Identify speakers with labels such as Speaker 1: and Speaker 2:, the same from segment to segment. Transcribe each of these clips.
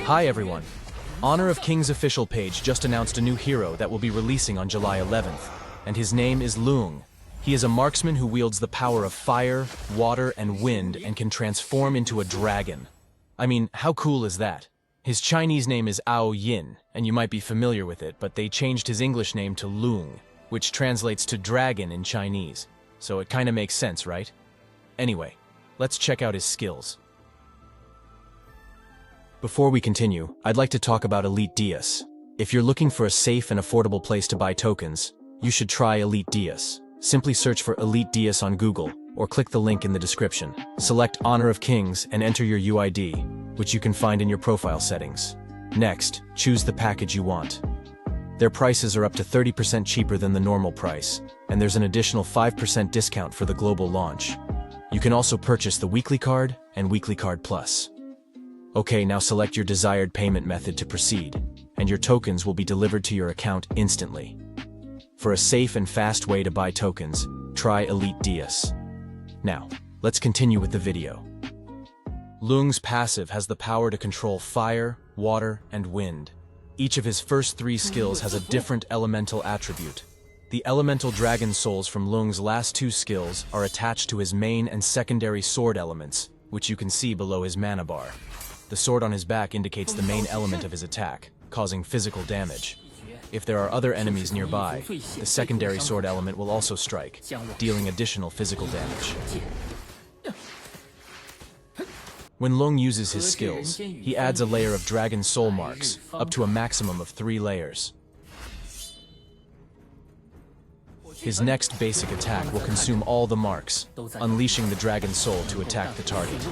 Speaker 1: Hi everyone. Honor of King's official page just announced a new hero that will be releasing on July 11th, and his name is Loong. He is a marksman who wields the power of fire, water, and wind and can transform into a dragon. I mean, how cool is that? His Chinese name is Ao Yin, and you might be familiar with it, but they changed his English name to Loong, which translates to dragon in Chinese. So it kinda makes sense, right? Anyway, let's check out his skills. Before we continue, I'd like to talk about Elite Dias. If you're looking for a safe and affordable place to buy tokens, you should try Elite Dias. Simply search for Elite Dias on Google, or click the link in the description. Select Honor of Kings and enter your UID, which you can find in your profile settings. Next, choose the package you want. Their prices are up to 30% cheaper than the normal price, and there's an additional 5% discount for the global launch. You can also purchase the Weekly Card and Weekly Card Plus. Okay, now select your desired payment method to proceed, and your tokens will be delivered to your account instantly. For a safe and fast way to buy tokens, try Elite Dias. Now, let's continue with the video. Loong's passive has the power to control fire, water, and wind. Each of his first 3 skills has a different elemental attribute. The elemental dragon souls from Loong's last 2 skills are attached to his main and secondary sword elements, which you can see below his mana bar. The sword on his back indicates the main element of his attack, causing physical damage. If there are other enemies nearby, the secondary sword element will also strike, dealing additional physical damage. When Loong uses his skills, he adds a layer of dragon soul marks, up to a maximum of 3 layers. His next basic attack will consume all the marks, unleashing the dragon soul to attack the target.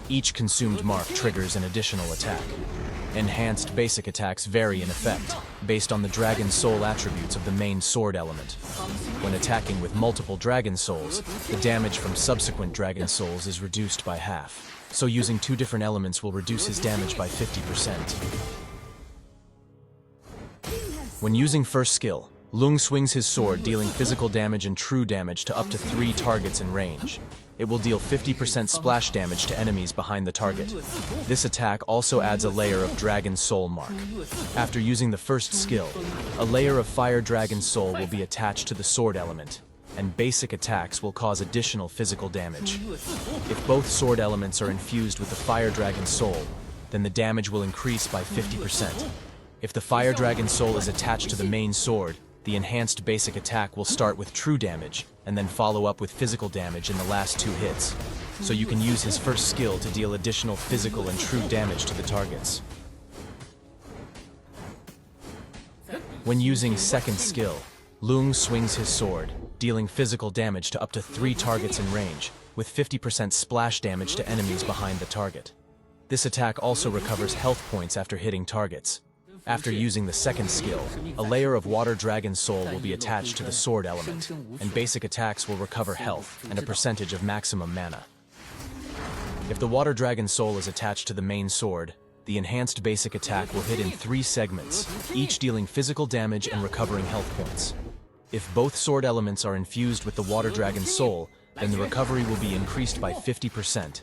Speaker 1: Each consumed mark triggers an additional attack. Enhanced basic attacks vary in effect, based on the dragon soul attributes of the main sword element. When attacking with multiple dragon souls, the damage from subsequent dragon souls is reduced by half, so using 2 different elements will reduce his damage by 50%. When using first skill, Loong swings his sword, dealing physical damage and true damage to up to 3 targets in range. It will deal 50% splash damage to enemies behind the target. This attack also adds a layer of Dragon Soul mark. After using the first skill, a layer of Fire Dragon Soul will be attached to the sword element, and basic attacks will cause additional physical damage. If both sword elements are infused with the Fire Dragon Soul, then the damage will increase by 50%. If the Fire Dragon Soul is attached to the main sword, the enhanced basic attack will start with true damage, and then follow up with physical damage in the last 2 hits. So you can use his first skill to deal additional physical and true damage to the targets. When using second skill, Loong swings his sword, dealing physical damage to up to 3 targets in range, with 50% splash damage to enemies behind the target. This attack also recovers health points after hitting targets. After using the second skill, a layer of Water Dragon Soul will be attached to the sword element, and basic attacks will recover health and a percentage of maximum mana. If the Water Dragon Soul is attached to the main sword, the enhanced basic attack will hit in 3 segments, each dealing physical damage and recovering health points. If both sword elements are infused with the Water Dragon Soul, then the recovery will be increased by 50%.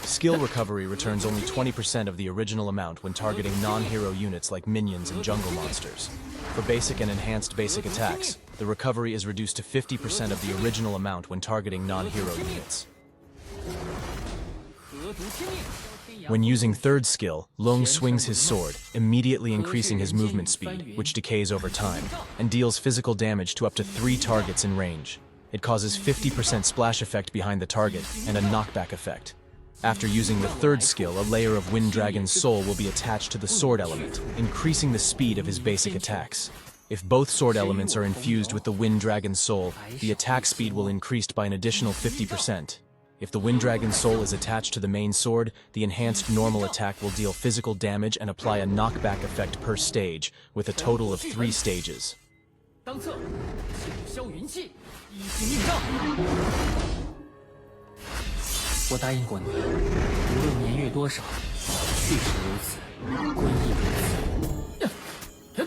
Speaker 1: Skill recovery returns only 20% of the original amount when targeting non-hero units like minions and jungle monsters. For basic and enhanced basic attacks, the recovery is reduced to 50% of the original amount when targeting non-hero units. When using third skill, Loong swings his sword, immediately increasing his movement speed, which decays over time, and deals physical damage to up to 3 targets in range. It causes 50% splash effect behind the target and a knockback effect. After using the third skill, a layer of Wind Dragon's Soul will be attached to the sword element, increasing the speed of his basic attacks. If both sword elements are infused with the Wind Dragon's Soul, the attack speed will increase by an additional 50%. If the Wind Dragon's Soul is attached to the main sword, the enhanced normal attack will deal physical damage and apply a knockback effect per stage, with a total of 3 stages.
Speaker 2: 我答应过你，无论年月多少，去时如此，归亦如此。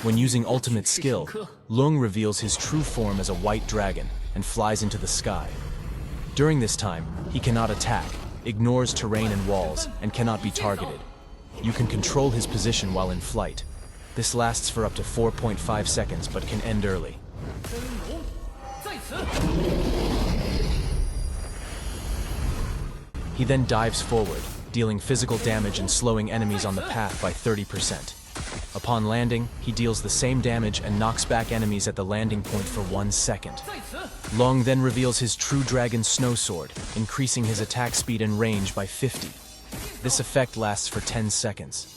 Speaker 1: When using ultimate skill, Loong reveals his true form as a white dragon and flies into the sky. During this time, he cannot attack, ignores terrain and walls, and cannot be targeted. You can control his position while in flight. This lasts for up to 4.5 seconds but can end early. He then dives forward, dealing physical damage and slowing enemies on the path by 30%. Upon landing, he deals the same damage and knocks back enemies at the landing point for 1 second. Loong then reveals his true dragon snow sword, increasing his attack speed and range by 50. This effect lasts for 10 seconds.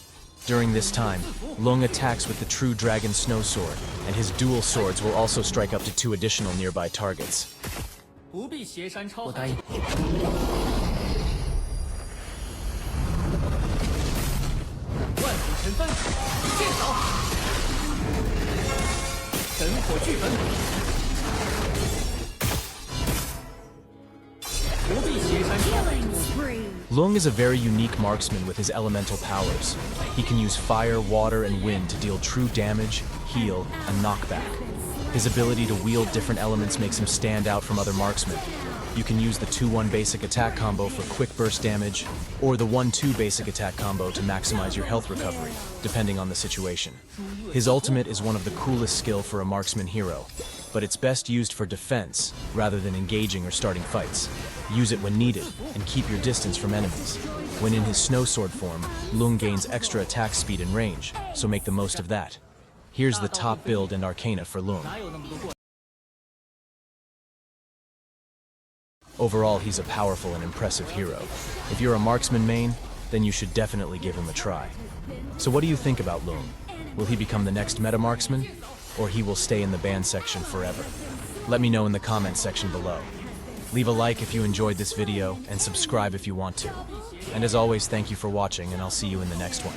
Speaker 1: During this time, Loong attacks with the true dragon snow sword, and his dual swords will also strike up to 2 additional nearby targets.
Speaker 2: 我答应。万古尘帆，剑扫，神火俱焚，不必邪山超。
Speaker 1: Loong is a very unique marksman with his elemental powers. He can use fire, water, and wind to deal true damage, heal, and knockback. His ability to wield different elements makes him stand out from other marksmen. You can use the 2-1 basic attack combo for quick burst damage, or the 1-2 basic attack combo to maximize your health recovery, depending on the situation. His ultimate is one of the coolest skill for a marksman hero, but it's best used for defense rather than engaging or starting fights. Use it when needed, and keep your distance from enemies. When in his snow sword form, Loong gains extra attack speed and range, so make the most of that. Here's the top build and arcana for Loong. Overall, he's a powerful and impressive hero. If you're a marksman main, then you should definitely give him a try. So what do you think about Loong? Will he become the next meta marksman? Or he will stay in the ban section forever? Let me know in the comments section below. Leave a like if you enjoyed this video, and subscribe if you want to. And as always, thank you for watching, and I'll see you in the next one.